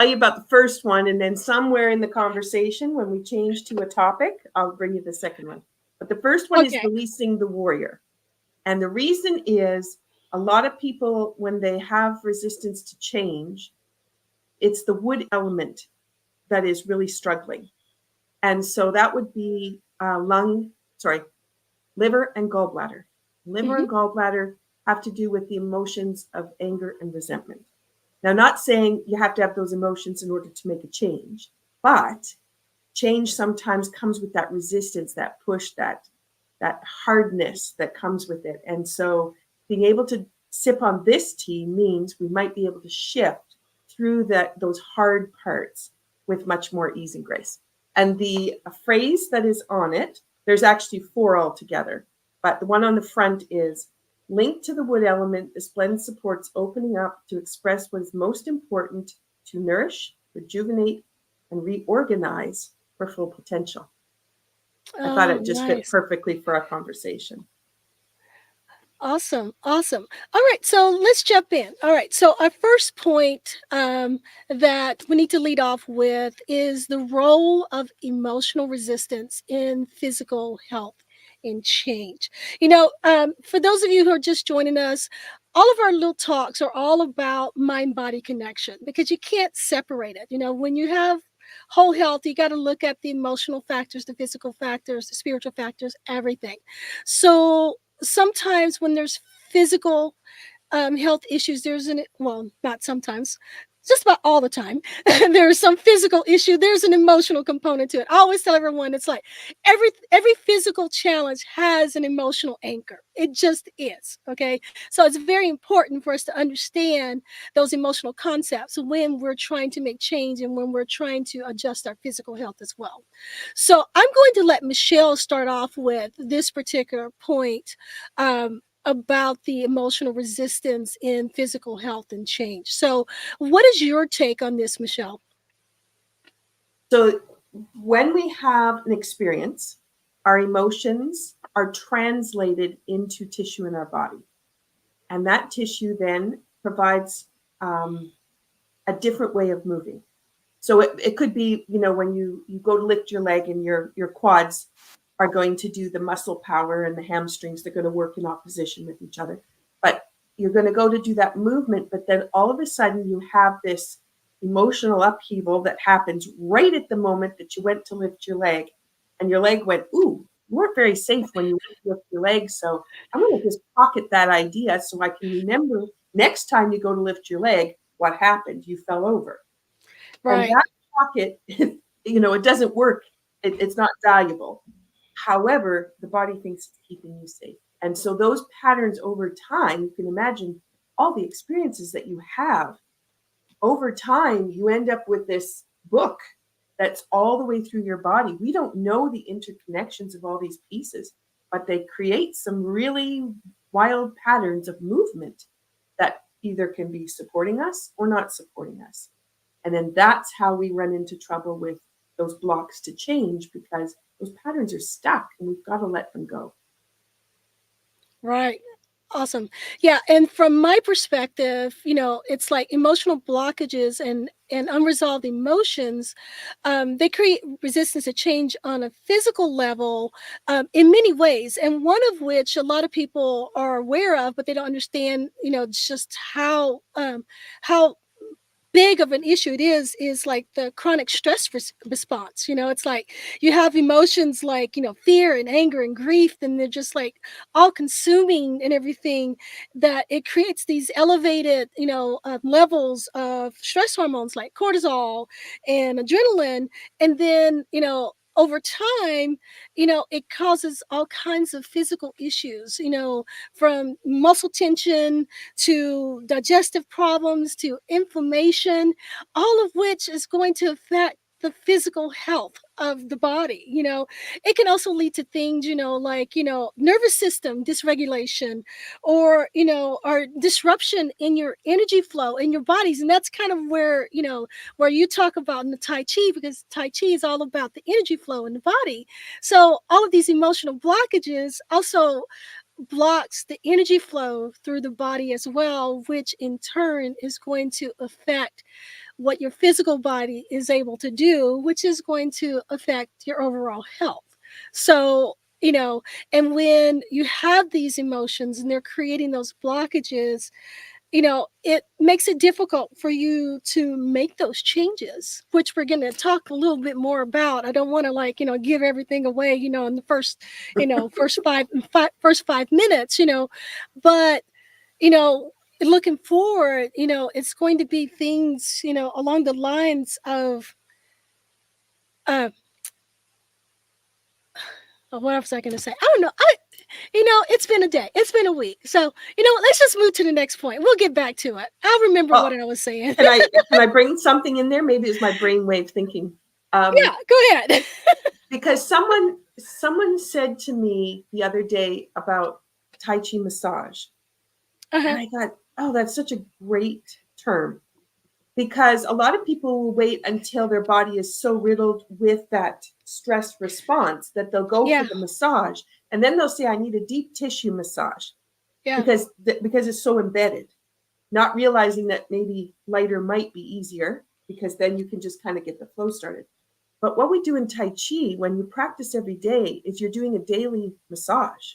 tell you about the first one, and then somewhere in the conversation, when we change to a topic, I'll bring you the second one. But the first one is Okay. releasing the warrior. And the reason is a lot of people, when they have resistance to change, it's the wood element that is really struggling. And so that would be liver and gallbladder. Liver Hmm. and gallbladder have to do with the emotions of anger and resentment. Now, not saying you have to have those emotions in order to make a change, but change sometimes comes with that resistance, that push, that hardness that comes with it. And so being able to sip on this tea means we might be able to shift through those hard parts with much more ease and grace. And the phrase that is on it, there's actually four altogether, but the one on the front is linked to the wood element. This blend supports opening up to express what is most important to nourish, rejuvenate, and reorganize for full potential. I thought Oh, it just fit nice. perfectly for our conversation. Awesome, awesome. All right, so let's jump in. All right, so our first point that we need to lead off with is the role of emotional resistance in physical health and change. For those of you who are just joining us, all of our little talks are all about mind body connection because you can't separate it. When you have whole health, you got to look at the emotional factors, the physical factors, the spiritual factors, everything. So sometimes when there's physical health issues, not sometimes, just about all the time, there's some physical issue. There's an emotional component to it. I always tell everyone it's like every physical challenge has an emotional anchor. It just is. Okay, so it's very important for us to understand those emotional concepts when we're trying to make change and when we're trying to adjust our physical health as well. So I'm going to let Michelle start off with this particular point. About the emotional resistance in physical health and change. So, what is your take on this, Michelle? So, when we have an experience, our emotions are translated into tissue in our body. And that tissue then provides a different way of moving. So it could be, when you go to lift your leg and your quads are going to do the muscle power and the hamstrings, they're going to work in opposition with each other. But you're going to go to do that movement, but then all of a sudden you have this emotional upheaval that happens right at the moment that you went to lift your leg and your leg went, ooh, you weren't very safe when you went to lift your leg. So I'm going to just pocket that idea so I can remember next time you go to lift your leg, what happened? You fell over. And Right. that pocket, it doesn't work. It's not valuable. However, the body thinks it's keeping you safe. And so those patterns over time, you can imagine all the experiences that you have over time, you end up with this book that's all the way through your body. We don't know the interconnections of all these pieces, but they create some really wild patterns of movement that either can be supporting us or not supporting us. And then that's how we run into trouble with those blocks to change because those patterns are stuck and we've got to let them go. Right. Awesome. Yeah, and from my perspective, it's like emotional blockages and unresolved emotions. They create resistance to change on a physical level in many ways, and one of which a lot of people are aware of, but they don't understand. Just how big of an issue it is like the chronic stress response. It's like you have emotions like fear and anger and grief, and they're just like all consuming and everything, that it creates these elevated levels of stress hormones like cortisol and adrenaline. And then over time, it causes all kinds of physical issues, from muscle tension to digestive problems to inflammation, all of which is going to affect the physical health of the body. It can also lead to things, like, nervous system dysregulation, or disruption in your energy flow in your bodies. And that's kind of where you talk about in the Tai Chi, because Tai Chi is all about the energy flow in the body. So all of these emotional blockages also blocks the energy flow through the body as well, which in turn is going to affect what your physical body is able to do, which is going to affect your overall health. So, and when you have these emotions and they're creating those blockages, it makes it difficult for you to make those changes, which we're going to talk a little bit more about. I don't want to give everything away, in the first, first 5 minutes, but, you know, looking forward, it's going to be things, along the lines of, uh, what was I going to say? I don't know. It's been a day. It's been a week. So, let's just move to the next point. We'll get back to it. I'll remember what I was saying. Can I bring something in there? Maybe it's my brainwave thinking. Yeah, go ahead. Because someone said to me the other day about Tai Chi massage. And I thought, oh, that's such a great term. Because a lot of people will wait until their body is so riddled with that stress response that they'll go for the massage. And then they'll say, I need a deep tissue massage. Yeah. Because it's so embedded. Not realizing that maybe lighter might be easier, because then you can just kind of get the flow started. But what we do in Tai Chi, when you practice every day, is you're doing a daily massage.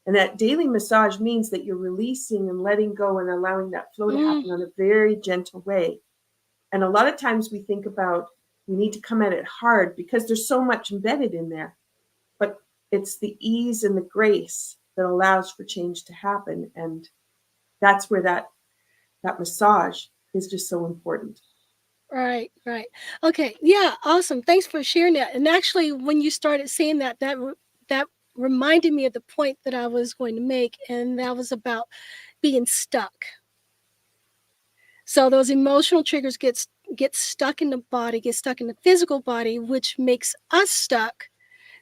And that daily massage means that you're releasing and letting go and allowing that flow to happen on a very gentle way. And a lot of times we think about, we need to come at it hard because there's so much embedded in there. But it's the ease and the grace that allows for change to happen. And that's where that massage is just so important. Right. Okay. Yeah. Awesome. Thanks for sharing that. And actually, when you started saying that reminded me of the point that I was going to make, and that was about being stuck. So those emotional triggers get stuck in the body, get stuck in the physical body, which makes us stuck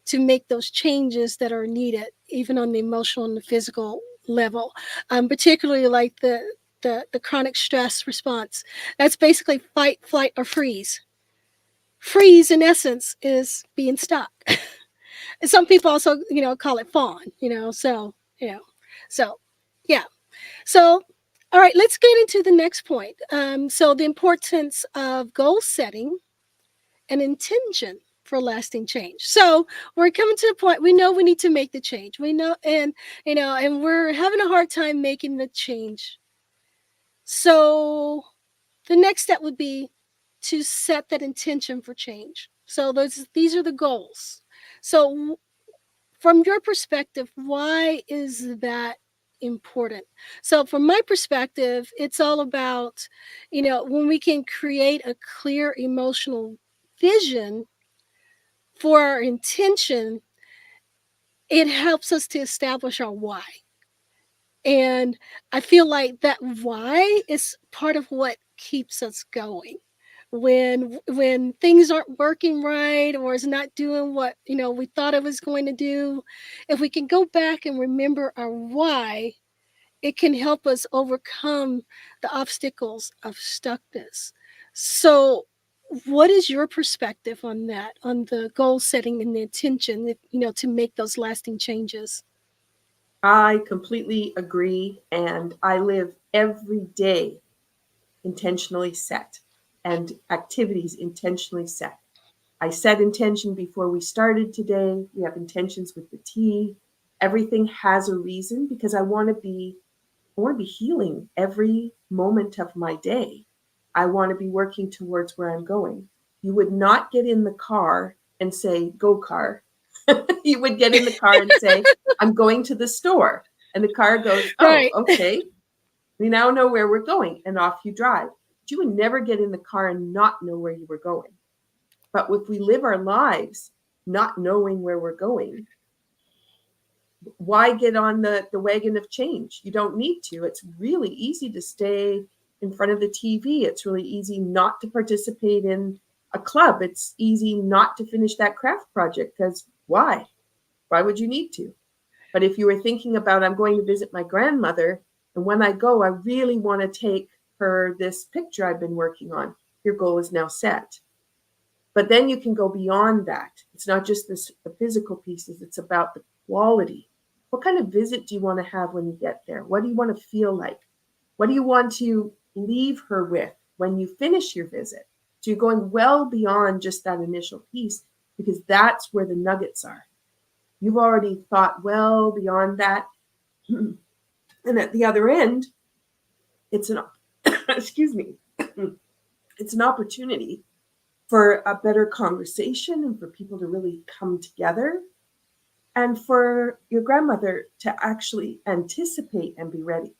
to make those changes that are needed, even on the emotional and the physical level. Particularly like the chronic stress response. That's basically fight, flight, or freeze. Freeze, in essence, is being stuck. And some people also, call it fawn, so, yeah. So, all right, let's get into the next point. So the importance of goal setting and intention for lasting change. So we're coming to the point, we know we need to make the change. We know, and we're having a hard time making the change. So the next step would be to set that intention for change. So these are the goals. So from your perspective, why is that important? So from my perspective, it's all about, when we can create a clear emotional vision for our intention, it helps us to establish our why. And I feel like that why is part of what keeps us going. When things aren't working right, or is not doing what we thought it was going to do, if we can go back and remember our why, it can help us overcome the obstacles of stuckness. So what is your perspective on that, on the goal setting and the intention, to make those lasting changes? I completely agree. And I live every day intentionally set and activities intentionally set. I set intention before we started today. We have intentions with the tea. Everything has a reason, because I want to be healing every moment of my day. I want to be working towards where I'm going. You would not get in the car and say, go car. You would get in the car and say, I'm going to the store. And the car goes, oh, Right. okay. We now know where we're going, and off you drive. But you would never get in the car and not know where you were going. But if we live our lives not knowing where we're going, why get on the wagon of change? You don't need to. It's really easy to stay in front of the TV. It's really easy not to participate in a club. It's easy not to finish that craft project, because why? Why would you need to? But if you were thinking about, I'm going to visit my grandmother, and when I go, I really want to take her this picture I've been working on, your goal is now set. But then you can go beyond that. It's not just the physical pieces, it's about the quality. What kind of visit do you want to have when you get there? What do you want to feel like? What do you want to leave her with when you finish your visit. So you're going well beyond just that initial piece, because that's where the nuggets are. You've already thought well beyond that. And at the other end, it's an excuse me, it's an opportunity for a better conversation and for people to really come together, and for your grandmother to actually anticipate and be ready.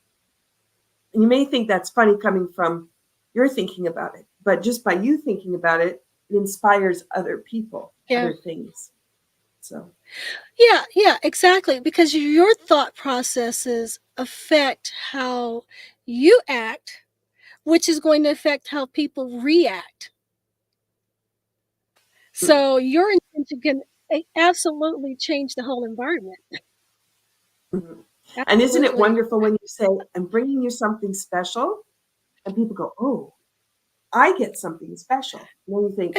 And you may think that's funny coming from your thinking about it, but just by you thinking about it, it inspires other people, other things. So Yeah, exactly. Because your thought processes affect how you act, which is going to affect how people react. So your intention can absolutely change the whole environment. mhm. And isn't it Absolutely. wonderful when you say, I'm bringing you something special, and people go, oh, I get something special. And then you think,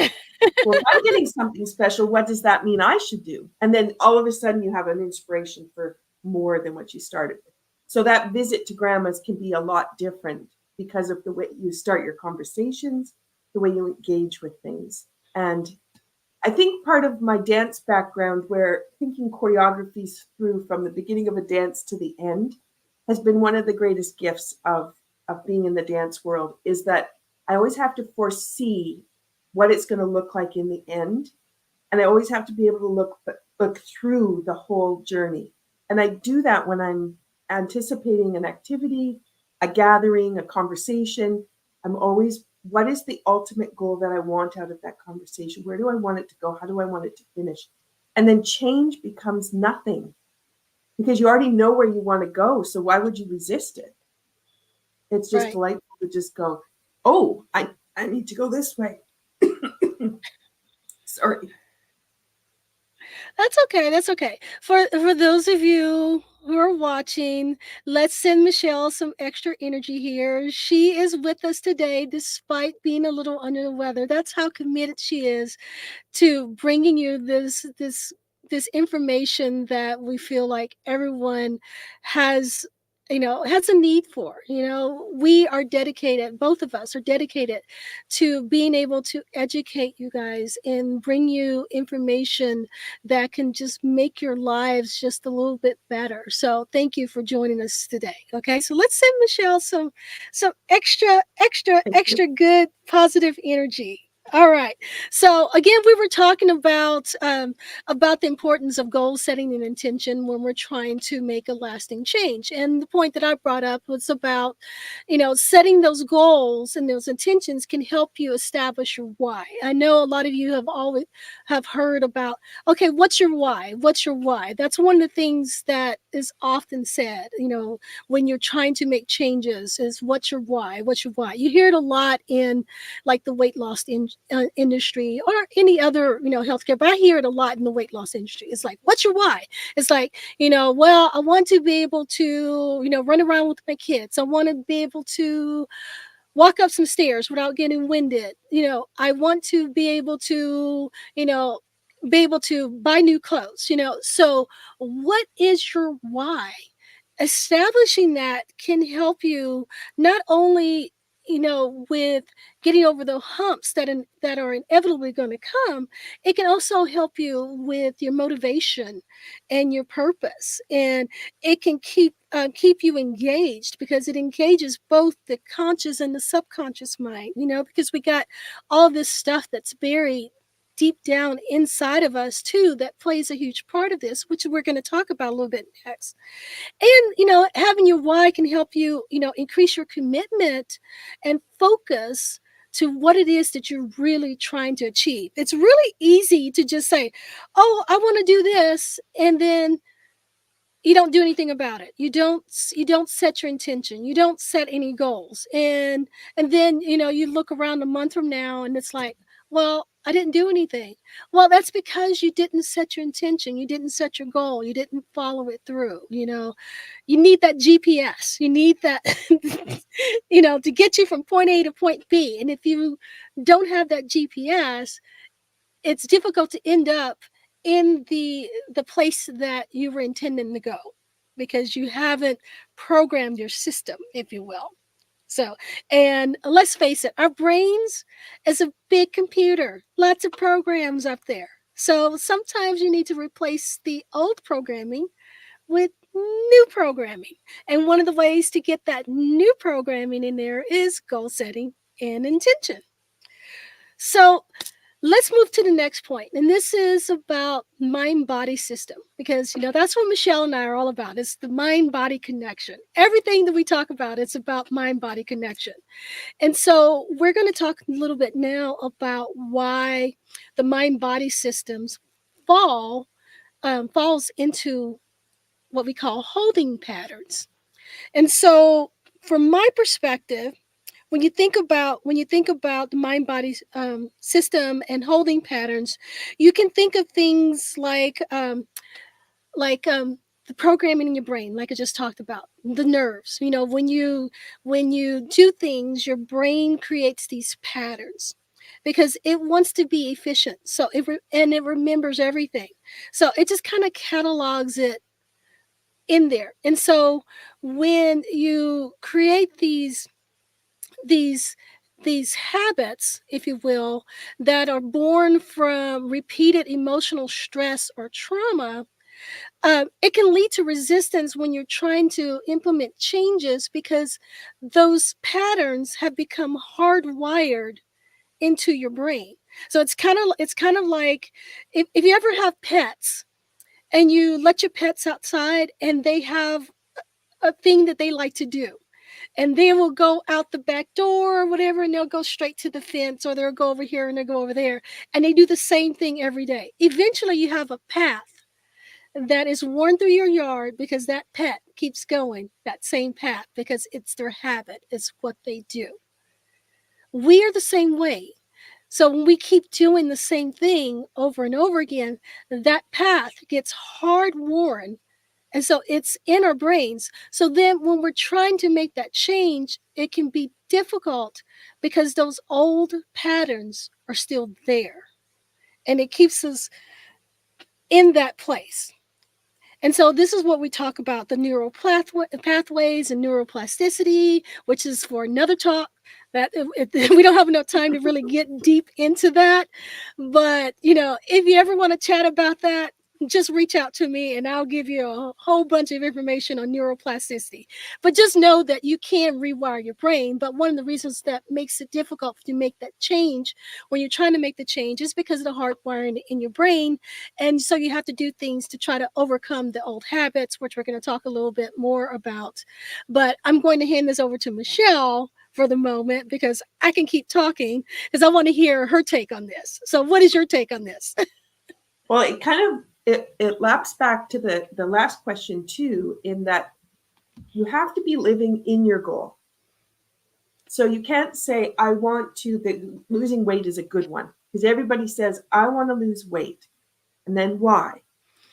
well, if I'm getting something special, what does that mean I should do? And then all of a sudden you have an inspiration for more than what you started with. So that visit to grandma's can be a lot different because of the way you start your conversations, the way you engage with things. And I think part of my dance background, where thinking choreographies through from the beginning of a dance to the end, has been one of the greatest gifts of being in the dance world, is that I always have to foresee what it's going to look like in the end. And I always have to be able to look through the whole journey. And I do that when I'm anticipating an activity, a gathering, a conversation. I'm always, what is the ultimate goal that I want out of that conversation? Where do I want it to go? How do I want it to finish? And then change becomes nothing, because you already know where you want to go. So why would you resist it? It's just Right. delightful to just go, oh, I need to go this way. Sorry. That's okay. That's okay. For those of you who are watching, let's send Michelle some extra energy here. She is with us today despite being a little under the weather. That's how committed she is to bringing you this information that we feel like everyone has, has a need for. We are dedicated, both of us are dedicated to being able to educate you guys and bring you information that can just make your lives just a little bit better. So thank you for joining us today. Okay, so let's send Michelle some Thank you. extra good positive energy. All right. So again, we were talking about the importance of goal setting and intention when we're trying to make a lasting change. And the point that I brought up was about, setting those goals and those intentions can help you establish your why. I know a lot of you have always have heard about, okay, what's your why? What's your why? That's one of the things that is often said, when you're trying to make changes, is what's your why? What's your why? You hear it a lot in like the weight loss industry or any other healthcare, but I hear it a lot in the weight loss industry. It's like, what's your why? It's like, well, I want to be able to run around with my kids. I want to be able to walk up some stairs without getting winded. I want to be able to buy new clothes. So what is your why? Establishing that can help you not only with getting over the humps that are inevitably going to come. It can also help you with your motivation and your purpose, and it can keep you engaged, because it engages both the conscious and the subconscious mind, because we got all this stuff that's buried deep down inside of us too, that plays a huge part of this, which we're going to talk about a little bit next. And having your why can help you increase your commitment and focus to what it is that you're really trying to achieve. It's really easy to just say, oh, I want to do this, and then you don't do anything about it. You don't set your intention, you don't set any goals, and then you look around a month from now and it's like, well, I didn't do anything. Well, that's because you didn't set your intention, you didn't set your goal, you didn't follow it through. You need that GPS, you need that to get you from point A to point B. And if you don't have that GPS, it's difficult to end up in the place that you were intending to go, because you haven't programmed your system, if you will. So, and let's face it, our brains is a big computer, lots of programs up there. So sometimes you need to replace the old programming with new programming. And one of the ways to get that new programming in there is goal setting and intention. So let's move to the next point, and this is about mind body system, because that's what Michelle and I are all about. It's the mind body connection. Everything that we talk about, it's about mind body connection. And so we're going to talk a little bit now about why the mind body systems falls into what we call holding patterns. And so from my perspective, when you think about the mind body system and holding patterns, you can think of things like the programming in your brain, like I just talked about, the nerves. When you do things, your brain creates these patterns because it wants to be efficient. So it remembers everything. So it just kind of catalogs it in there. And so when you create these these habits, if you will, that are born from repeated emotional stress or trauma, it can lead to resistance when you're trying to implement changes because those patterns have become hardwired into your brain. So it's kind of like if you ever have pets and you let your pets outside and they have a thing that they like to do, and they will go out the back door or whatever, and they'll go straight to the fence, or they'll go over here and they'll go over there, and they do the same thing every day. Eventually you have a path that is worn through your yard because that pet keeps going that same path because it's their habit, it's what they do. We are the same way. So when we keep doing the same thing over and over again, that path gets hard worn, and so it's in our brains. So then when we're trying to make that change, it can be difficult because those old patterns are still there. And it keeps us in that place. And so this is what we talk about, the neural pathways and neuroplasticity, which is for another talk that we don't have enough time to really get deep into that. But, if you ever want to chat about that, just reach out to me and I'll give you a whole bunch of information on neuroplasticity. But just know that you can rewire your brain. But one of the reasons that makes it difficult to make that change when you're trying to make the change is because of the hardwiring in your brain. And so you have to do things to try to overcome the old habits, which we're going to talk a little bit more about. But I'm going to hand this over to Michelle for the moment because I can keep talking because I want to hear her take on this. So what is your take on this? Well, it laps back to the last question too, in that you have to be living in your goal. So you can't say, losing weight is a good one, because everybody says, I want to lose weight. And then why?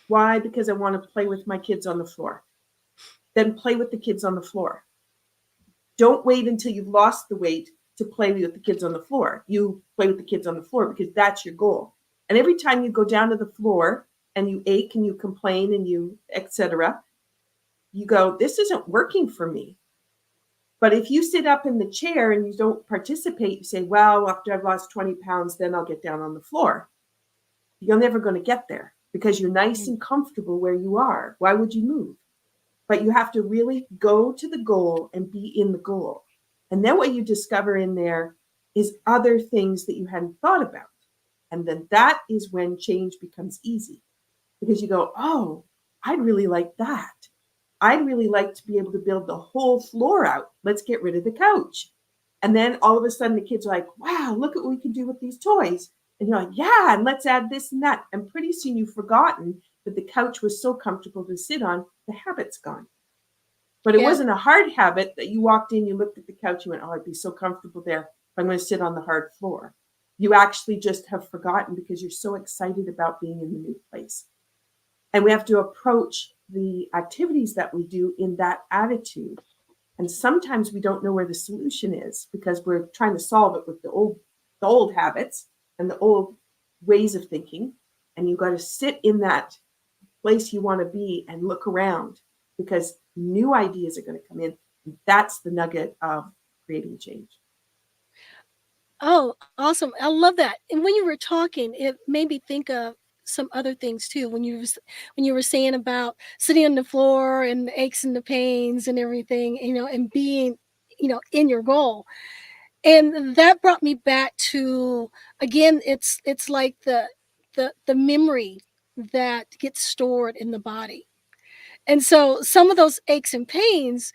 Why? Because I want to play with my kids on the floor. Then play with the kids on the floor. Don't wait until you've lost the weight to play with the kids on the floor. You play with the kids on the floor because that's your goal. And every time you go down to the floor and you ache and you complain and you etc., you go, this isn't working for me. But if you sit up in the chair and you don't participate, you say, well, after I've lost 20 pounds, then I'll get down on the floor. You're never going to get there because you're nice and comfortable where you are. Why would you move? But you have to really go to the goal and be in the goal. And then what you discover in there is other things that you hadn't thought about. And then that is when change becomes easy, because you go, oh, I'd really like that. I'd really like to be able to build the whole floor out. Let's get rid of the couch. And then all of a sudden the kids are like, wow, look at what we can do with these toys. And you're like, yeah, and let's add this and that. And pretty soon you've forgotten that the couch was so comfortable to sit on, the habit's gone. But it wasn't a hard habit that you walked in, you looked at the couch, you went, oh, I'd be so comfortable there if I'm going to sit on the hard floor. You actually just have forgotten because you're so excited about being in the new place. And we have to approach the activities that we do in that attitude. And sometimes we don't know where the solution is because we're trying to solve it with the old habits and the old ways of thinking. And you've got to sit in that place you want to be and look around, because new ideas are going to come in. That's the nugget of creating change. Oh, awesome. I love that. And when you were talking, it made me think of some other things too. When you were saying about sitting on the floor and the aches and the pains and everything, and being, in your goal. And that brought me back to, again, it's like the memory that gets stored in the body. And so some of those aches and pains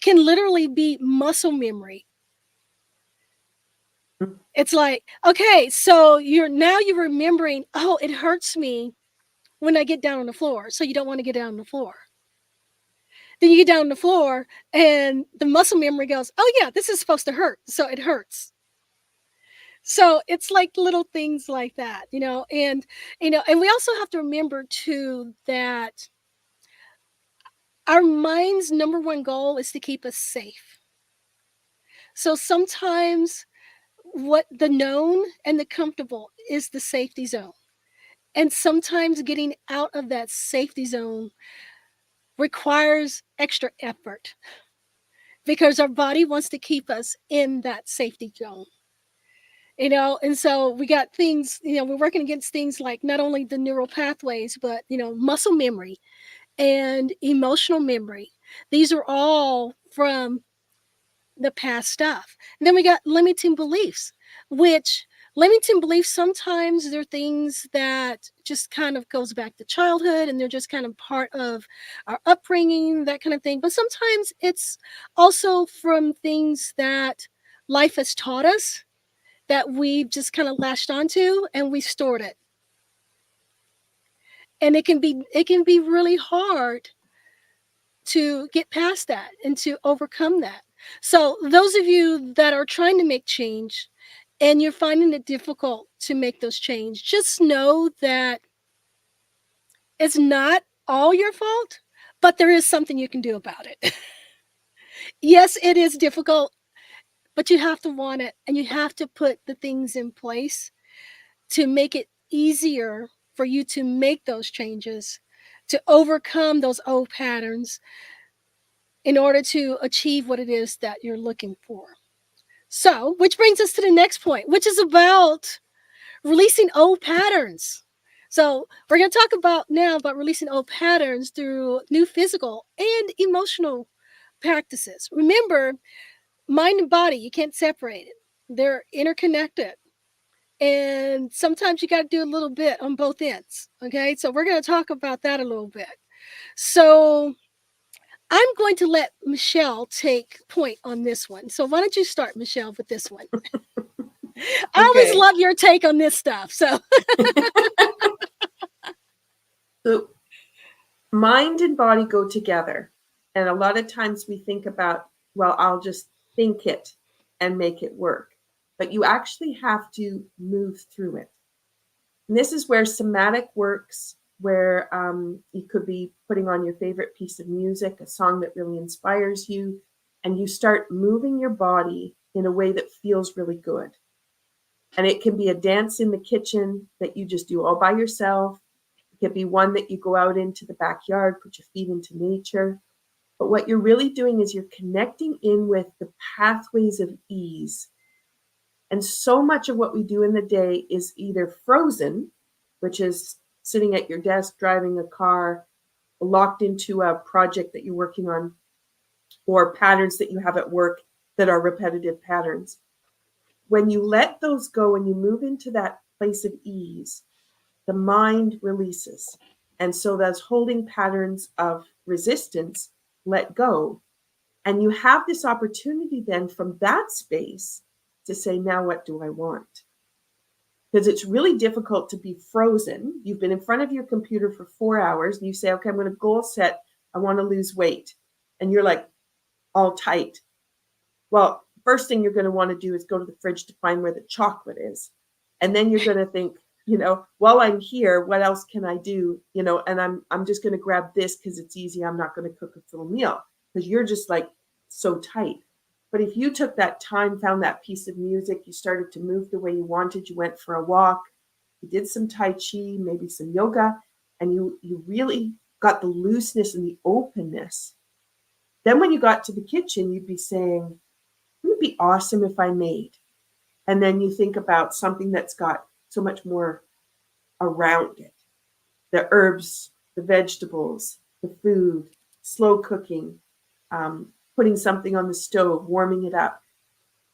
can literally be muscle memory. Mm. It's like, okay, so you're remembering, oh, it hurts me when I get down on the floor. So you don't want to get down on the floor. Then you get down on the floor and the muscle memory goes, oh yeah, this is supposed to hurt. So it hurts. So it's like little things like that, and we also have to remember too that our mind's number one goal is to keep us safe. So sometimes what the known and the comfortable is the safety zone. And sometimes getting out of that safety zone requires extra effort because our body wants to keep us in that safety zone. And so we got things, we're working against things like not only the neural pathways, but, muscle memory and emotional memory. These are all from the past stuff. And then we got limiting beliefs, which limiting beliefs sometimes they're things that just kind of goes back to childhood and they're just kind of part of our upbringing, that kind of thing. But sometimes it's also from things that life has taught us that we've just kind of latched onto and we stored it. And it can be really hard to get past that and to overcome that. So those of you that are trying to make change and you're finding it difficult to make those change, just know that it's not all your fault, but there is something you can do about it. Yes, it is difficult, but you have to want it and you have to put the things in place to make it easier for you to make those changes, to overcome those old patterns in order to achieve what it is that you're looking for. So, which brings us to the next point, which is about releasing old patterns. So, we're going to talk about now about releasing old patterns through new physical and emotional practices. Remember, mind and body, you can't separate it. They're interconnected. And sometimes you got to do a little bit on both ends. Okay. So, we're going to talk about that a little bit. So, I'm going to let Michelle take point on this one. So why don't you start, Michelle, with this one? I always Okay. love your take on this stuff. So So mind and body go together. And a lot of times we think about, well, I'll just think it and make it work. But you actually have to move through it. And this is where somatic works, where you could be putting on your favorite piece of music, a song that really inspires you, and you start moving your body in a way that feels really good. And it can be a dance in the kitchen that you just do all by yourself. It could be one that you go out into the backyard, put your feet into nature. But what you're really doing is you're connecting in with the pathways of ease. And so much of what we do in the day is either frozen, which is sitting at your desk, driving a car, locked into a project that you're working on, or patterns that you have at work that are repetitive patterns. When you let those go and you move into that place of ease, the mind releases. And so those holding patterns of resistance let go. And you have this opportunity then from that space to say, now what do I want? Because it's really difficult to be frozen. You've been in front of your computer for 4 hours and you say, okay, I'm going to goal set. I want to lose weight. And you're like all tight. Well, first thing you're going to want to do is go to the fridge to find where the chocolate is. And then you're going to think, while I'm here, what else can I do? And I'm just going to grab this because it's easy. I'm not going to cook a full meal because you're just like so tight. But if you took that time, found that piece of music, you started to move the way you wanted, you went for a walk, you did some Tai Chi, maybe some yoga, and you really got the looseness and the openness. Then when you got to the kitchen, you'd be saying, wouldn't it be awesome if I made? And then you think about something that's got so much more around it. The herbs, the vegetables, the food, slow cooking, putting something on the stove, warming it up.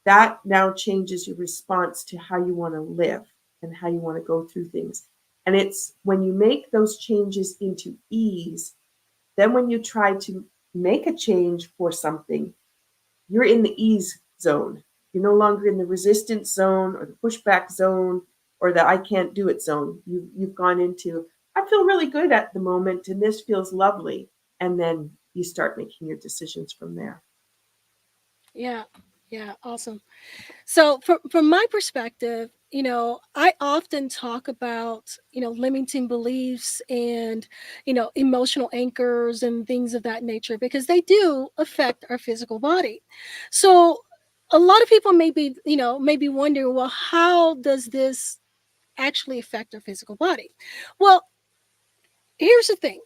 That now changes your response to how you want to live and how you want to go through things. And it's when you make those changes into ease, then when you try to make a change for something, you're in the ease zone. You're no longer in the resistance zone or the pushback zone or the I can't do it zone. You've gone into, I feel really good at the moment and this feels lovely. And then you start making your decisions from there. Yeah. Yeah. Awesome. So from my perspective, I often talk about, limiting beliefs and, emotional anchors and things of that nature because they do affect our physical body. So a lot of people may be wondering, well, how does this actually affect our physical body? Well, here's the thing.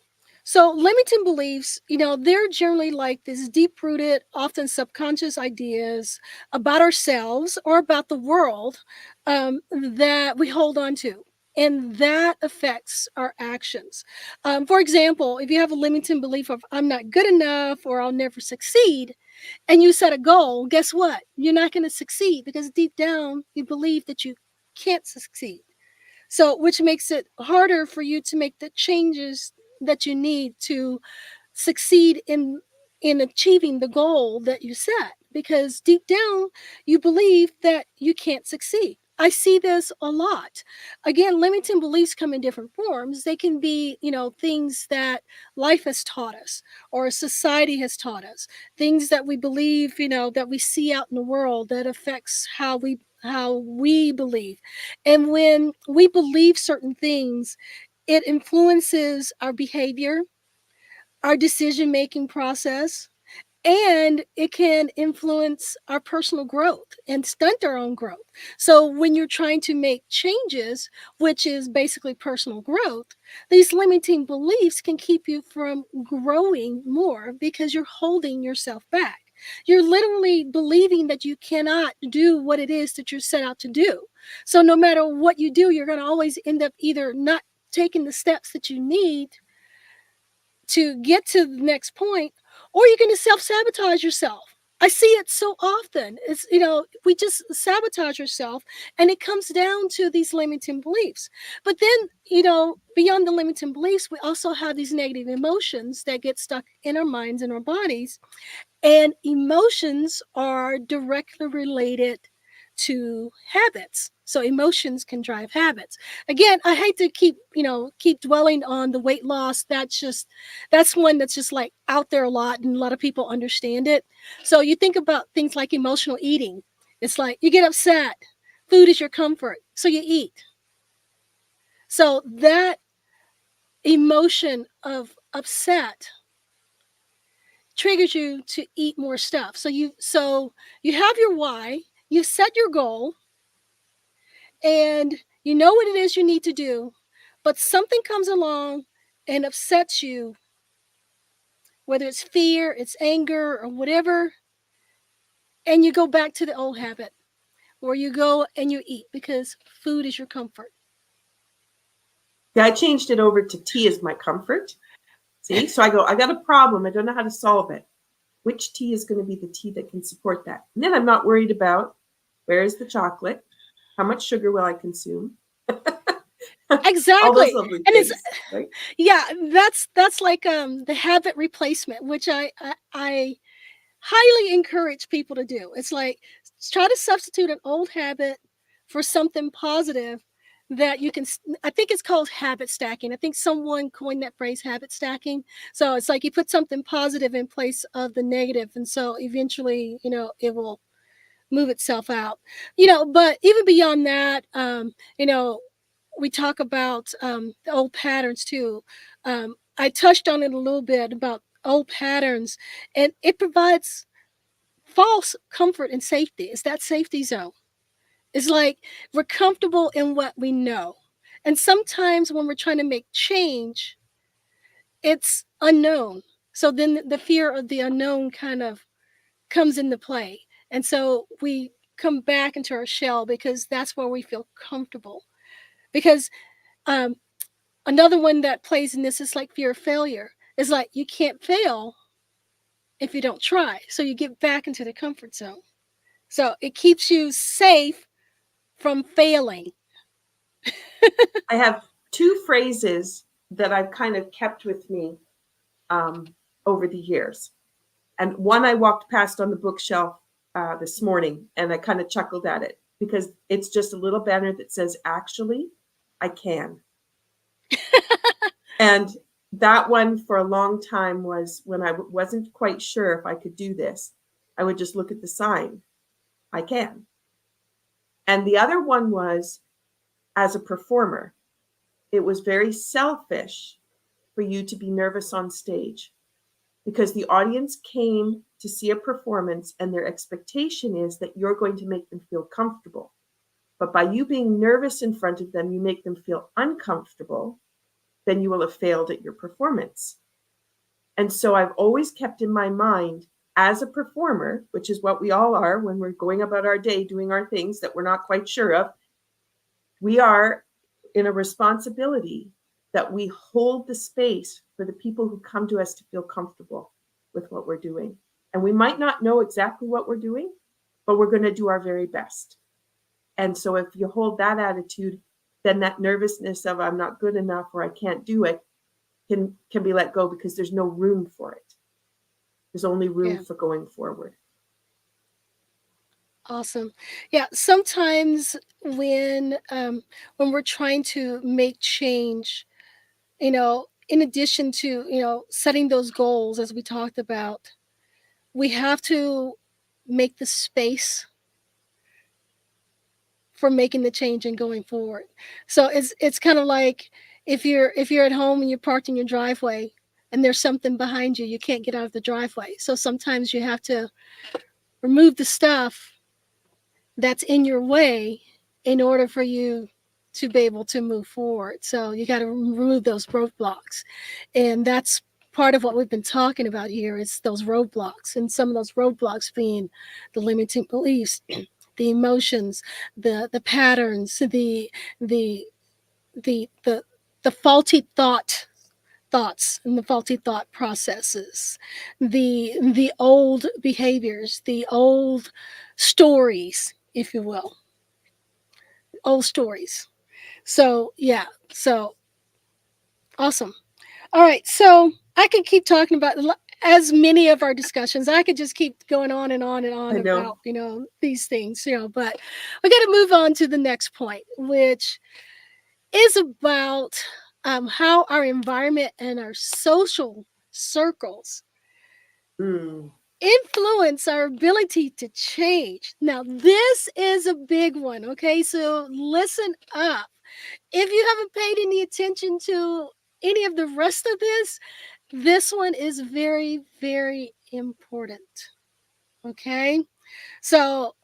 So limiting beliefs, they're generally like these deep rooted, often subconscious ideas about ourselves or about the world that we hold on to. And that affects our actions. For example, if you have a limiting belief of I'm not good enough or I'll never succeed, and you set a goal, guess what? You're not going to succeed because deep down you believe that you can't succeed. So, which makes it harder for you to make the changes that you need to succeed in achieving the goal that you set because deep down you believe that you can't succeed. I see this a lot. Again, limiting beliefs come in different forms. They can be, things that life has taught us or society has taught us, things that we believe, that we see out in the world that affects how we believe. And when we believe certain things, it influences our behavior, our decision making process, and it can influence our personal growth and stunt our own growth. So, when you're trying to make changes, which is basically personal growth, these limiting beliefs can keep you from growing more because you're holding yourself back. You're literally believing that you cannot do what it is that you're set out to do. So, no matter what you do, you're going to always end up either not taking the steps that you need to get to the next point, or you're going to self sabotage yourself. I see it so often. We just sabotage yourself, and it comes down to these limiting beliefs. But then, beyond the limiting beliefs, we also have these negative emotions that get stuck in our minds and our bodies. And emotions are directly related to habits. So emotions can drive habits. Again, I hate to keep dwelling on the weight loss. That's one that's just like out there a lot and a lot of people understand it. So you think about things like emotional eating. It's like you get upset. Food is your comfort. So you eat. So that emotion of upset triggers you to eat more stuff. So you have your why, you set your goal, and you know what it is you need to do, but something comes along and upsets you, whether it's fear, it's anger, or whatever, and you go back to the old habit, or you go and you eat because food is your comfort. Yeah, I changed it over to tea as my comfort. See, so I go, I got a problem. I don't know how to solve it. Which tea is going to be the tea that can support that? And then I'm not worried about where is the chocolate, how much sugar will I consume, all those Exactly. lovely And it's things, right? yeah, that's like the habit replacement, which I highly encourage people to do. It's like try to substitute an old habit for something positive that you can. I think it's called habit stacking. I think someone coined that phrase, habit stacking. So it's like you put something positive in place of the negative, and so eventually, it will move itself out. But even beyond that, we talk about the old patterns too. I touched on it a little bit about old patterns, and it provides false comfort and safety. It's that safety zone. It's like we're comfortable in what we know. And sometimes when we're trying to make change, it's unknown. So then the fear of the unknown kind of comes into play. And so we come back into our shell because that's where we feel comfortable. Because um, another one that plays in this is like fear of failure. It's like you can't fail if you don't try. So you get back into the comfort zone. So it keeps you safe from failing. I have two phrases that I've kind of kept with me over the years. And one I walked past on the bookshelf this morning, and I kind of chuckled at it because it's just a little banner that says, "Actually, I can." And that one for a long time was when I wasn't quite sure if I could do this. I would just look at the sign, "I can." And the other one was, as a performer, it was very selfish for you to be nervous on stage because the audience came to see a performance and their expectation is that you're going to make them feel comfortable. But by you being nervous in front of them, you make them feel uncomfortable, then you will have failed at your performance. And so I've always kept in my mind, as a performer, which is what we all are when we're going about our day doing our things that we're not quite sure of, we are in a responsibility that we hold the space for the people who come to us to feel comfortable with what we're doing. And we might not know exactly what we're doing, but we're going to do our very best. And so if you hold that attitude, then that nervousness of I'm not good enough or I can't do it can be let go because there's no room for it. There's only room for going forward. Awesome. Yeah, sometimes when we're trying to make change, in addition to, setting those goals as we talked about, we have to make the space for making the change and going forward. So it's kind of like if you're at home and you're parked in your driveway and there's something behind you, you can't get out of the driveway. So sometimes you have to remove the stuff that's in your way in order for you to be able to move forward. So you got to remove those roadblocks. And that's part of what we've been talking about here is those roadblocks, and some of those roadblocks being the limiting beliefs, the emotions, the patterns, the the faulty thoughts and the faulty thought processes, the old behaviors, the old stories, if you will, old stories. So yeah, so awesome. All right, so I could keep talking about as many of our discussions. I could just keep going on and on and on I know. about these things, but we got to move on to the next point, which is about how our environment and our social circles Mm. influence our ability to change. Now, this is a big one, okay? So listen up. If you haven't paid any attention to any of the rest of this one is very, very important, okay? So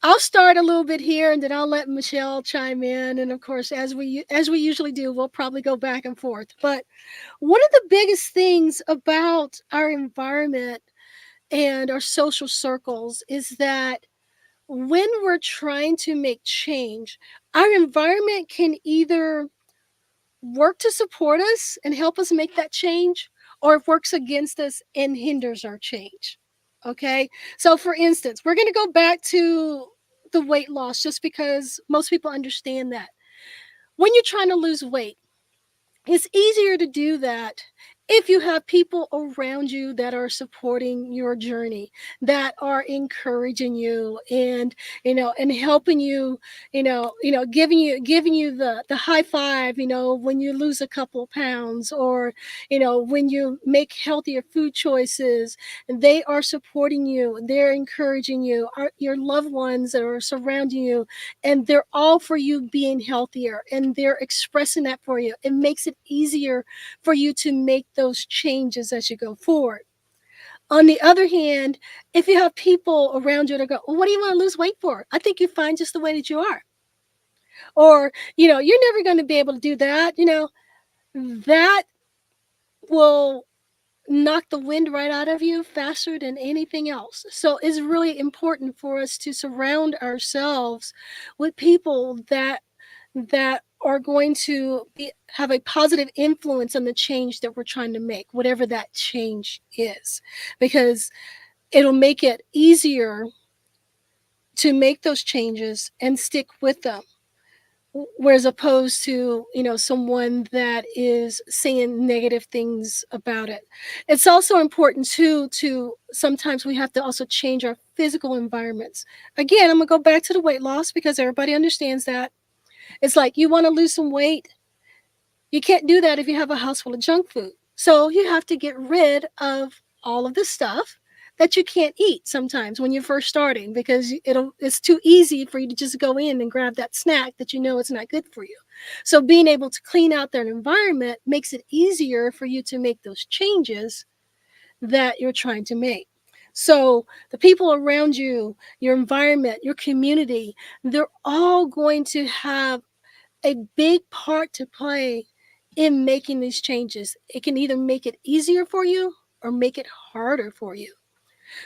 I'll start a little bit here and then I'll let Michelle chime in. And of course, as we usually do, we'll probably go back and forth. But one of the biggest things about our environment and our social circles is that when we're trying to make change, our environment can either work to support us and help us make that change, or it works against us and hinders our change. Okay. So, for instance, we're going to go back to the weight loss just because most people understand that. When you're trying to lose weight, it's easier to do that if you have people around you that are supporting your journey, that are encouraging you and helping you, giving you the high five, when you lose a couple of pounds, or when you make healthier food choices. They are supporting you, they're encouraging you, your loved ones that are surrounding you, and they're all for you being healthier, and they're expressing that for you. It makes it easier for you to make those changes as you go forward. On the other hand, if you have people around you that go, well, what do you want to lose weight for? I think you're fine just the way that you are. Or, you're never going to be able to do that. That will knock the wind right out of you faster than anything else. So it's really important for us to surround ourselves with people that are going to have a positive influence on the change that we're trying to make, whatever that change is, because it'll make it easier to make those changes and stick with them. Whereas opposed to, someone that is saying negative things about it. It's also important too to sometimes we have to also change our physical environments. Again, I'm gonna go back to the weight loss because everybody understands that. It's like you want to lose some weight. You can't do that if you have a house full of junk food. So you have to get rid of all of the stuff that you can't eat sometimes when you're first starting because it's too easy for you to just go in and grab that snack that you know it's not good for you. So being able to clean out that environment makes it easier for you to make those changes that you're trying to make. So the people around you, your environment, your community, they're all going to have a big part to play in making these changes. It can either make it easier for you or make it harder for you.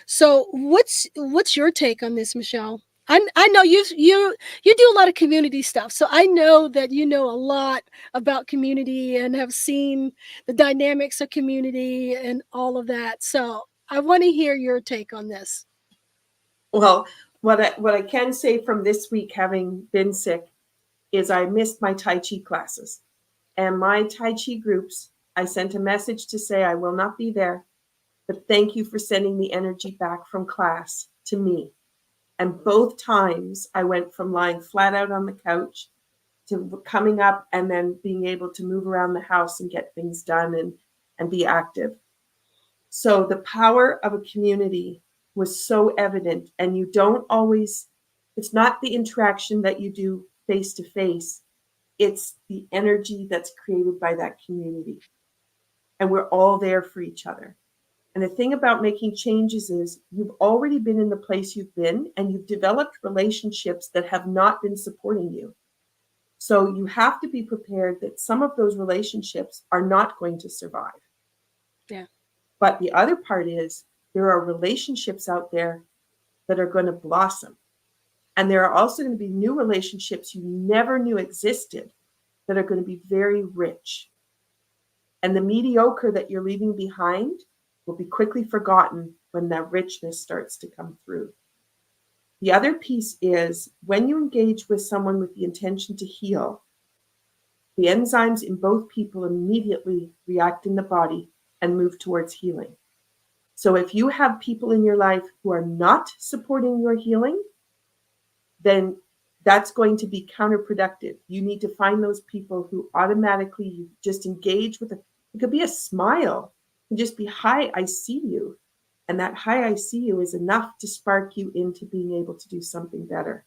So what's your take on this, Michelle? I know you do a lot of community stuff, so I know that you know a lot about community and have seen the dynamics of community and all of that. So I want to hear your take on this. Well, what I can say from this week, having been sick, is I missed my Tai Chi classes. And my Tai Chi groups, I sent a message to say I will not be there, but thank you for sending the energy back from class to me. And both times I went from lying flat out on the couch to coming up and then being able to move around the house and get things done and be active. So the power of a community was so evident. And you don't always, it's not the interaction that you do face to face, it's the energy that's created by that community. And we're all there for each other. And the thing about making changes is you've already been in the place you've been and you've developed relationships that have not been supporting you. So you have to be prepared that some of those relationships are not going to survive. Yeah. But the other part is there are relationships out there that are going to blossom. And there are also going to be new relationships you never knew existed that are going to be very rich. And the mediocre that you're leaving behind will be quickly forgotten when that richness starts to come through. The other piece is when you engage with someone with the intention to heal, the enzymes in both people immediately react in the body and move towards healing. So if you have people in your life who are not supporting your healing, then that's going to be counterproductive. You need to find those people who automatically you just engage with. It could be a smile. It could just be, hi, I see you. And that hi, I see you is enough to spark you into being able to do something better.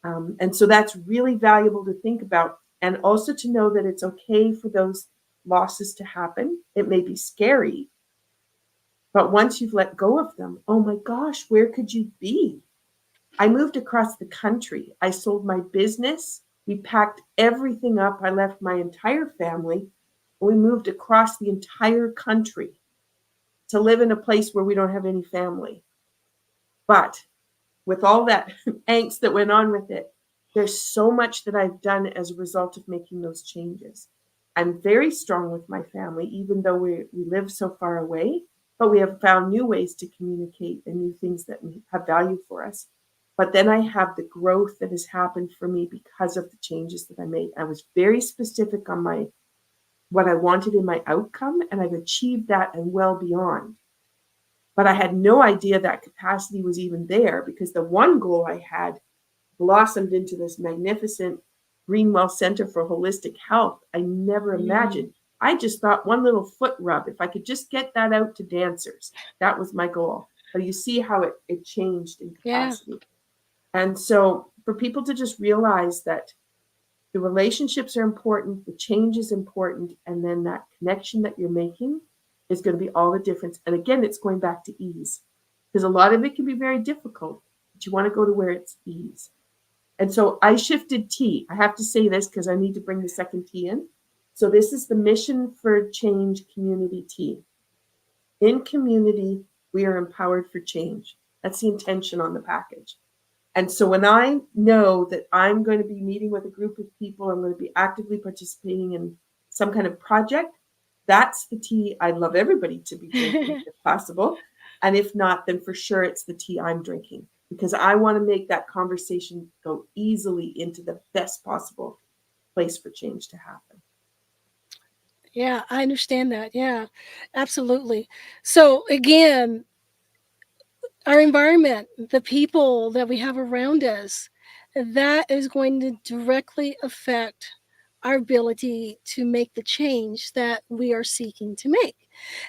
And so that's really valuable to think about. And also to know that it's okay for those losses to happen. It may be scary, but once you've let go of them, oh my gosh, where could you be? I moved across the country. I sold my business. We packed everything up. I left my entire family. We moved across the entire country to live in a place where we don't have any family. But with all that angst that went on with it, there's so much that I've done as a result of making those changes. I'm very strong with my family, even though we live so far away, but we have found new ways to communicate and new things that have value for us. But then I have the growth that has happened for me because of the changes that I made. I was very specific on what I wanted in my outcome, and I've achieved that and well beyond. But I had no idea that capacity was even there because the one goal I had blossomed into this magnificent Greenwell Center for Holistic Health. I never imagined. I just thought one little foot rub, if I could just get that out to dancers, that was my goal. But you see how it changed in capacity. Yeah. And so for people to just realize that the relationships are important, the change is important, and then that connection that you're making is going to be all the difference. And again, it's going back to ease because a lot of it can be very difficult, but you want to go to where it's ease. And so I shifted T. I have to say this because I need to bring the second T in. So this is the Mission for Change Community T. In community, we are empowered for change. That's the intention on the package. And so when I know that I'm going to be meeting with a group of people, I'm going to be actively participating in some kind of project, that's the tea I'd love everybody to be drinking if possible. And if not, then for sure it's the tea I'm drinking, because I want to make that conversation go easily into the best possible place for change to happen. Yeah, I understand that. Yeah, absolutely. So again, our environment, the people that we have around us, that is going to directly affect our ability to make the change that we are seeking to make.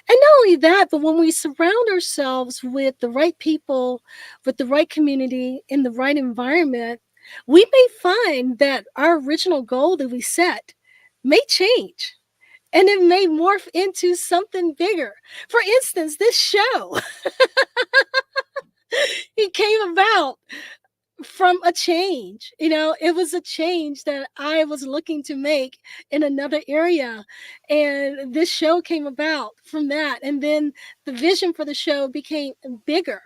And not only that, but when we surround ourselves with the right people, with the right community, in the right environment, we may find that our original goal that we set may change and it may morph into something bigger. For instance, this show, it came about from a change. It was a change that I was looking to make in another area. And this show came about from that. And then the vision for the show became bigger.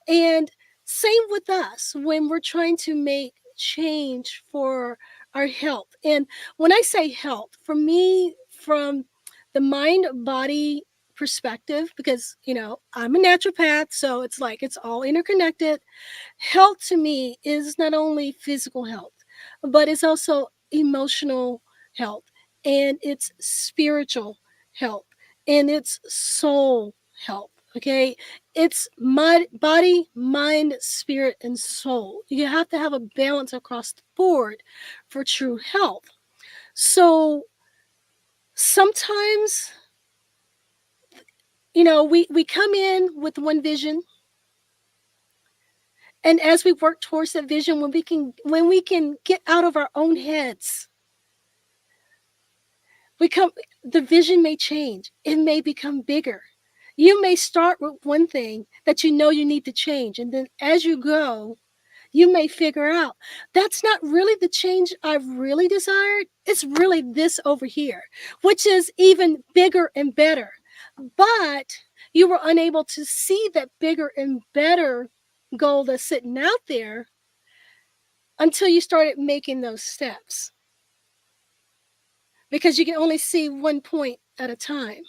And same with us when we're trying to make change for our health. And when I say health, for me, from the mind body perspective, because, I'm a naturopath, so it's like it's all interconnected. Health to me is not only physical health, but it's also emotional health, and it's spiritual health, and it's soul health. Okay, it's my body, mind, spirit, and soul. You have to have a balance across the board for true health. So sometimes, we come in with one vision, and as we work towards that vision, when we can get out of our own heads, we come the vision may change. It may become bigger. You may start with one thing that you need to change, and then as you go, you may figure out that's not really the change I've really desired. It's really this over here, which is even bigger and better. But you were unable to see that bigger and better goal that's sitting out there until you started making those steps, because you can only see one point at a time.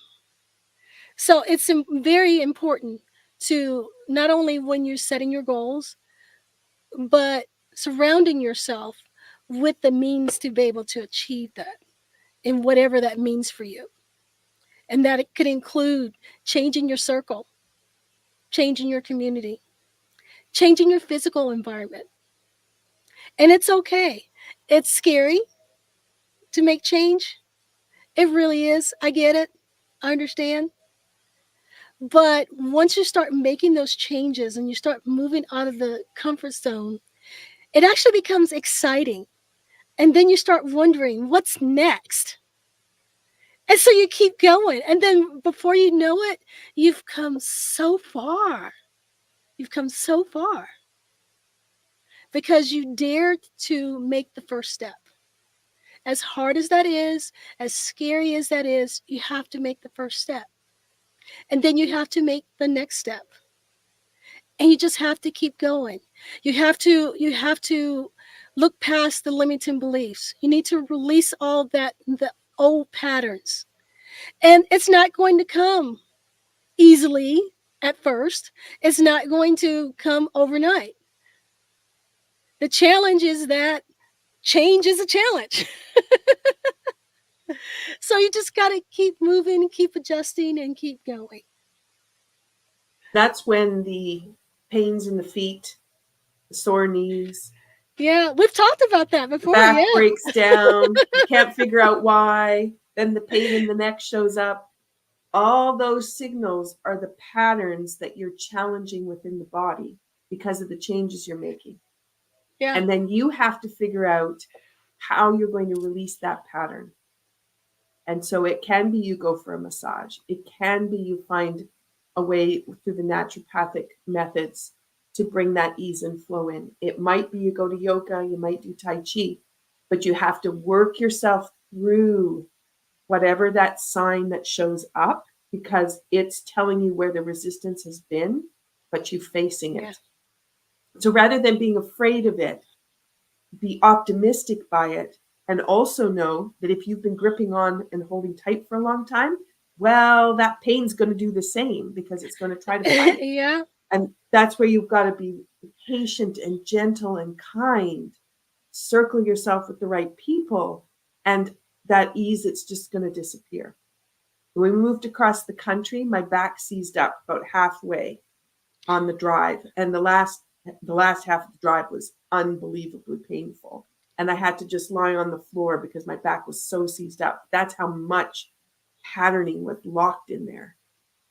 So it's very important to not only when you're setting your goals, but surrounding yourself with the means to be able to achieve that, and whatever that means for you. And that it could include changing your circle, changing your community, changing your physical environment. And it's okay. It's scary to make change. It really is. I get it. I understand. But once you start making those changes and you start moving out of the comfort zone, it actually becomes exciting. And then you start wondering what's next. And so you keep going. And then before you know it, you've come so far. You've come so far because you dared to make the first step. As hard as that is, as scary as that is, you have to make the first step. And then you have to make the next step. And you just have to keep going. You have to look past the limiting beliefs. You need to release all that, the old patterns. And it's not going to come easily at first. It's not going to come overnight. The challenge is that change is a challenge. So you just got to keep moving, keep adjusting, and keep going. That's when the pains in the feet, the sore knees, Yeah, we've talked about that the before. back Yeah. breaks down, you can't figure out why, then the pain in the neck shows up. All those signals are the patterns that you're challenging within the body because of the changes you're making. Yeah. And then you have to figure out how you're going to release that pattern. And so it can be you go for a massage. It can be you find a way through the naturopathic methods to bring that ease and flow in. It might be you go to yoga, you might do Tai Chi, but you have to work yourself through whatever that sign that shows up because it's telling you where the resistance has been, but you facing Yeah. it. So rather than being afraid of it, be optimistic by it, and also know that if you've been gripping on and holding tight for a long time, well, that pain's going to do the same because it's going to try to fight. Yeah. And that's where you've got to be patient and gentle and kind. Circle yourself with the right people, and that ease, it's just going to disappear. When we moved across the country, my back seized up about halfway on the drive, and the last half of the drive was unbelievably painful. And I had to just lie on the floor because my back was so seized up. That's how much patterning was locked in there.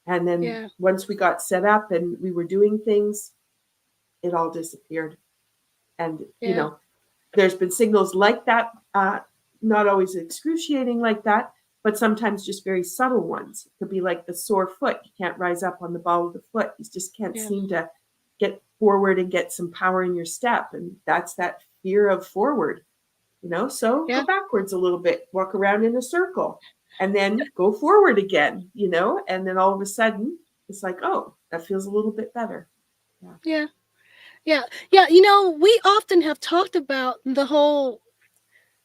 And then Yeah. once we got set up and we were doing things, it all disappeared. And, Yeah. there's been signals like that, not always excruciating like that, but sometimes just very subtle ones. It could be like the sore foot. You can't rise up on the ball of the foot. You just can't Yeah. seem to get forward and get some power in your step. And that's that fear of forward, So Yeah. go backwards a little bit, walk around in a circle, and then go forward again, and then all of a sudden it's like, oh, that feels a little bit better. Yeah. Yeah. Yeah. Yeah. We often have talked about the whole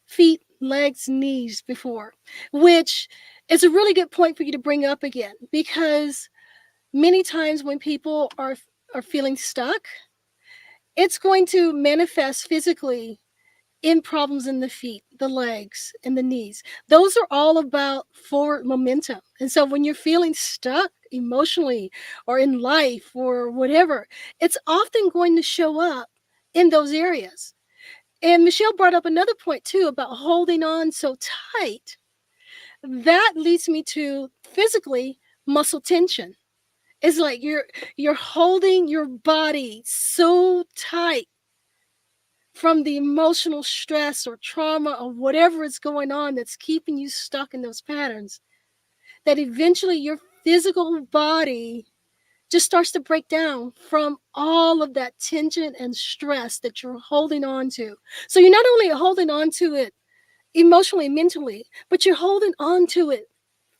feet, legs, knees before, which is a really good point for you to bring up again, because many times when people are feeling stuck, it's going to manifest physically in problems in the feet, the legs, and the knees. Those are all about forward momentum. And so when you're feeling stuck emotionally or in life or whatever, it's often going to show up in those areas. And Michelle brought up another point too about holding on so tight. That leads me to physically muscle tension. It's like you're holding your body so tight from the emotional stress or trauma or whatever is going on that's keeping you stuck in those patterns, that eventually your physical body just starts to break down from all of that tension and stress that you're holding on to. So you're not only holding on to it emotionally, mentally, but you're holding on to it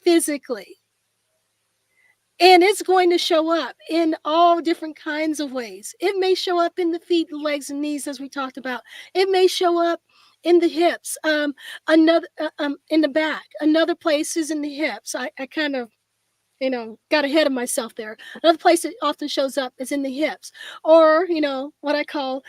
physically. And it's going to show up in all different kinds of ways. It may show up in the feet, legs, and knees, as we talked about. It may show up in the hips, another in the back. Another place is in the hips. I kind of got ahead of myself there. Another place that often shows up is in the hips, or what I call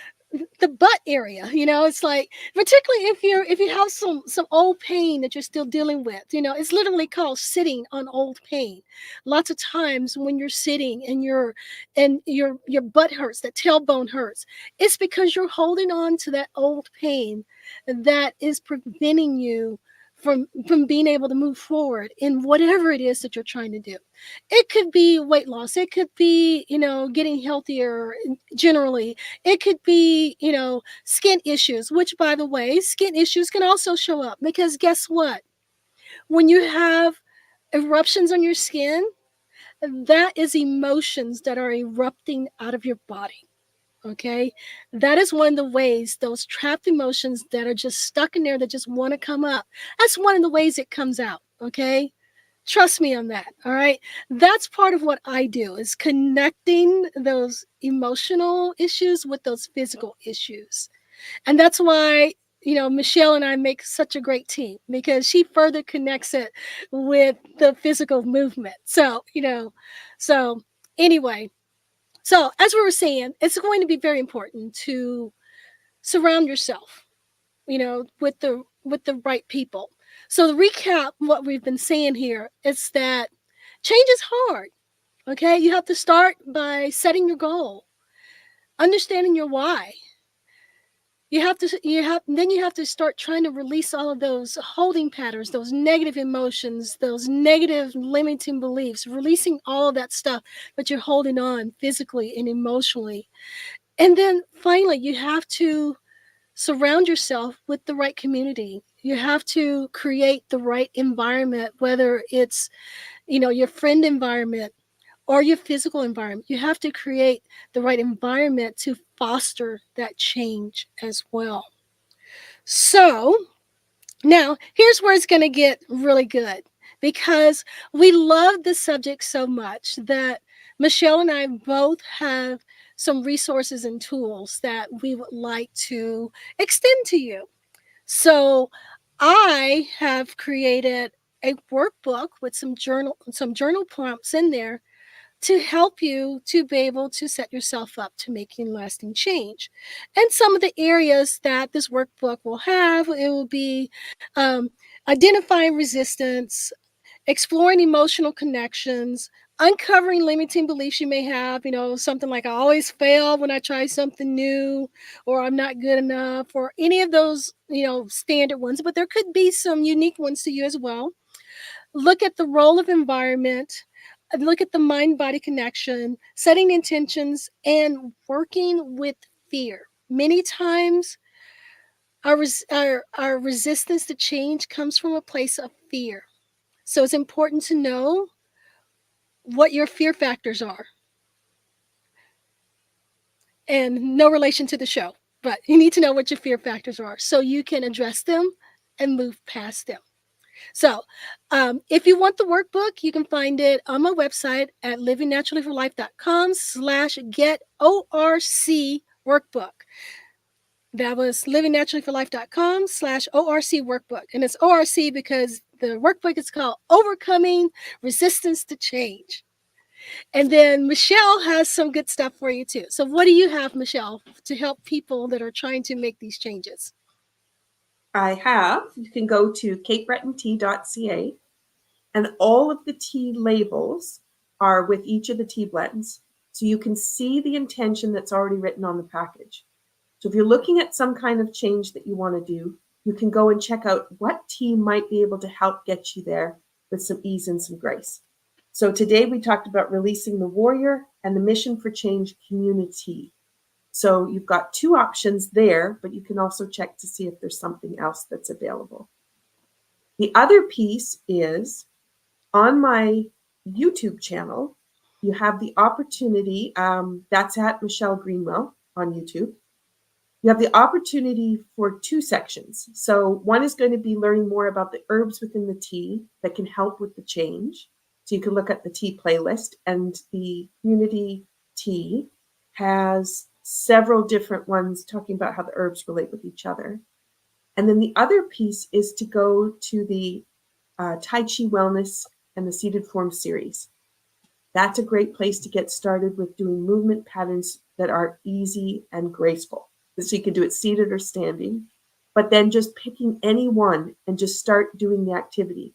the butt area. It's like, particularly if you have some old pain that you're still dealing with. It's literally called sitting on old pain. Lots of times when you're sitting and your butt hurts, that tailbone hurts, it's because you're holding on to that old pain that is preventing you from being able to move forward in whatever it is that you're trying to do. It could be weight loss, it could be getting healthier generally, it could be skin issues, which, by the way, skin issues can also show up because guess what, when you have eruptions on your skin, that is emotions that are erupting out of your body. Okay, that is one of the ways, those trapped emotions that are just stuck in there that just want to come up. That's one of the ways it comes out. Okay, trust me on that. All right, that's part of what I do, is connecting those emotional issues with those physical issues. And that's why Michelle and I make such a great team, because she further connects it with the physical movement. So anyway, so as we were saying, it's going to be very important to surround yourself, with the right people. So to recap what we've been saying here, it's that change is hard. Okay, you have to start by setting your goal, understanding your why. You have to start trying to release all of those holding patterns, those negative emotions, those negative limiting beliefs, releasing all of that stuff that you're holding on physically and emotionally. And then finally, you have to surround yourself with the right community. You have to create the right environment, whether it's, your friend environment or your physical environment. You have to create the right environment to foster that change as well. So now here's where it's going to get really good. because we love this subject so much that Michelle and I both have some resources and tools that we would like to extend to you. So I have created a workbook with some journal prompts in there to help you to be able to set yourself up to making lasting change. And some of the areas that this workbook will have, it will be um, identifying resistance, exploring emotional connections, uncovering limiting beliefs you may have, something like I always fail when I try something new, or I'm not good enough, or any of those, standard ones, but there could be some unique ones to you as well. Look at the role of environment, look at the mind body connection, setting intentions, and working with fear. Many times, our resistance to change comes from a place of fear. So it's important to know what your fear factors are. And no relation to the show, but you need to know what your fear factors are so you can address them and move past them. So, if you want the workbook, you can find it on my website at livingnaturallyforlife.com/get ORC workbook. That was livingnaturallyforlife.com/ORC workbook. And it's ORC because the workbook is called Overcoming Resistance to Change. And then Michelle has some good stuff for you too. So, what do you have, Michelle, to help people that are trying to make these changes? You can go to katebrettontea.ca, and all of the tea labels are with each of the tea blends. So you can see the intention that's already written on the package. So if you're looking at some kind of change that you want to do, you can go and check out what tea might be able to help get you there with some ease and some grace. So today we talked about releasing the warrior and the mission for change community. So you've got two options there, but you can also check to see if there's something else that's available. The other piece is on my YouTube channel, you have the opportunity, that's at Michelle Greenwell on YouTube. You have the opportunity for two sections. So one is going to be learning more about the herbs within the tea that can help with the change. So you can look at the tea playlist, and the community tea has several different ones talking about how the herbs relate with each other. And then the other piece is to go to the Tai Chi Wellness and the Seated Form series. That's a great place to get started with doing movement patterns that are easy and graceful. So you can do it seated or standing, but then just picking any one and just start doing the activity.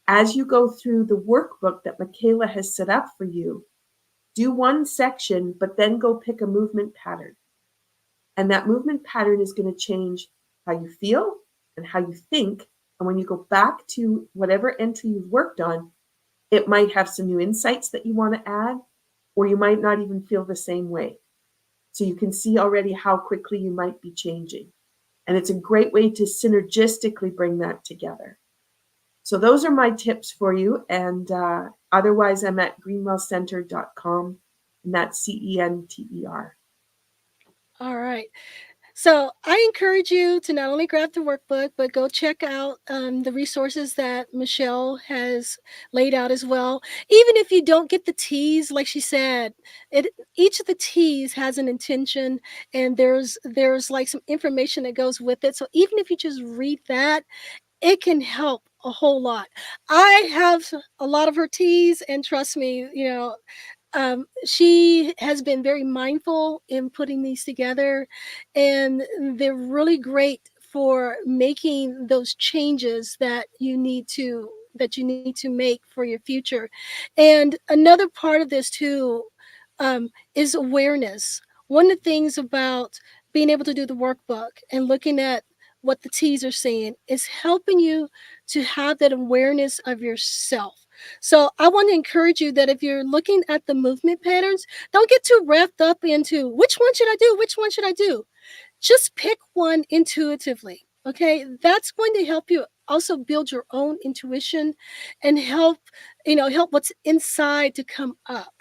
As you go through the workbook that Michaela has set up for you, do one section, but then go pick a movement pattern. And that movement pattern is going to change how you feel and how you think. And when you go back to whatever entry you've worked on, it might have some new insights that you want to add, or you might not even feel the same way. So you can see already how quickly you might be changing. And it's a great way to synergistically bring that together. So those are my tips for you. And otherwise, I'm at greenwellcenter.com, and that's CENTER. All right. So I encourage you to not only grab the workbook, but go check out the resources that Michelle has laid out as well. Even if you don't get the teas, like she said, each of the teas has an intention, and there's like some information that goes with it. So even if you just read that, it can help a whole lot. I have a lot of her teas, and trust me, she has been very mindful in putting these together, and they're really great for making those changes that you need to make for your future. And another part of this too is awareness. One of the things about being able to do the workbook and looking at what the T's are saying is helping you to have that awareness of yourself. So I want to encourage you that if you're looking at the movement patterns, don't get too wrapped up into which one should I do? Which one should I do? Just pick one intuitively. Okay. That's going to help you also build your own intuition and help what's inside to come up.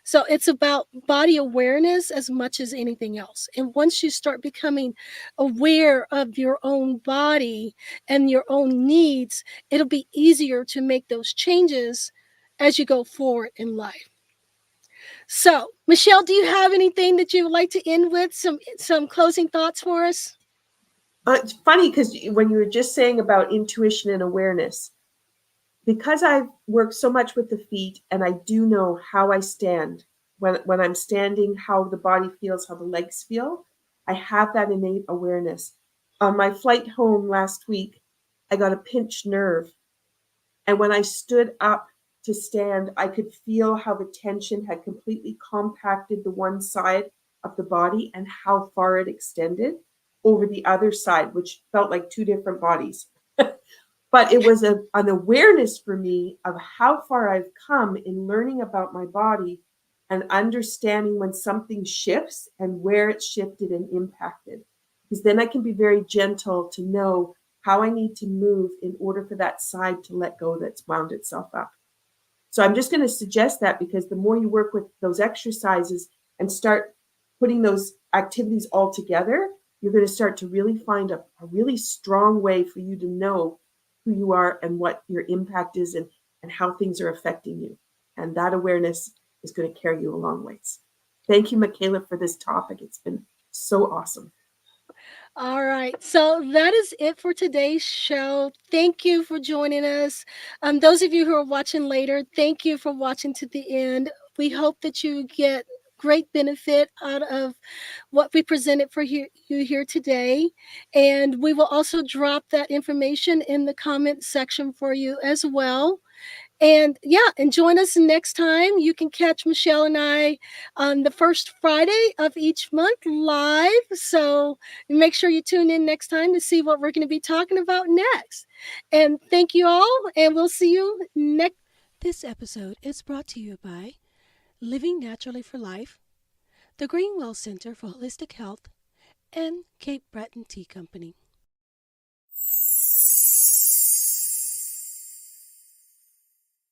So it's about body awareness as much as anything else. And once you start becoming aware of your own body and your own needs, it'll be easier to make those changes as you go forward in life. So, Michelle, do you have anything that you would like to end with? Some closing thoughts for us? It's funny because when you were just saying about intuition and awareness, because I've worked so much with the feet and I do know how I stand when I'm standing, how the body feels, how the legs feel, I have that innate awareness. On my flight home last week, I got a pinched nerve. And when I stood up to stand, I could feel how the tension had completely compacted the one side of the body and how far it extended over the other side, which felt like two different bodies. But it was an awareness for me of how far I've come in learning about my body and understanding when something shifts and where it's shifted and impacted. Because then I can be very gentle to know how I need to move in order for that side to let go that's wound itself up. So I'm just going to suggest that because the more you work with those exercises and start putting those activities all together, you're going to start to really find a really strong way for you to know who you are and what your impact is and how things are affecting you. And that awareness is going to carry you a long ways. Thank you, Michaela, for this topic. It's been so awesome. All right. So that is it for today's show. Thank you for joining us. Those of you who are watching later, thank you for watching to the end. We hope that you get great benefit out of what we presented for you here today. And we will also drop that information in the comment section for you as well. And yeah, and join us next time. You can catch Michelle and I on the first Friday of each month live. So make sure you tune in next time to see what we're going to be talking about next. And thank you all, and we'll see you next. This episode is brought to you by Living Naturally for Life, the Greenwell Center for Holistic Health, and Cape Breton Tea Company.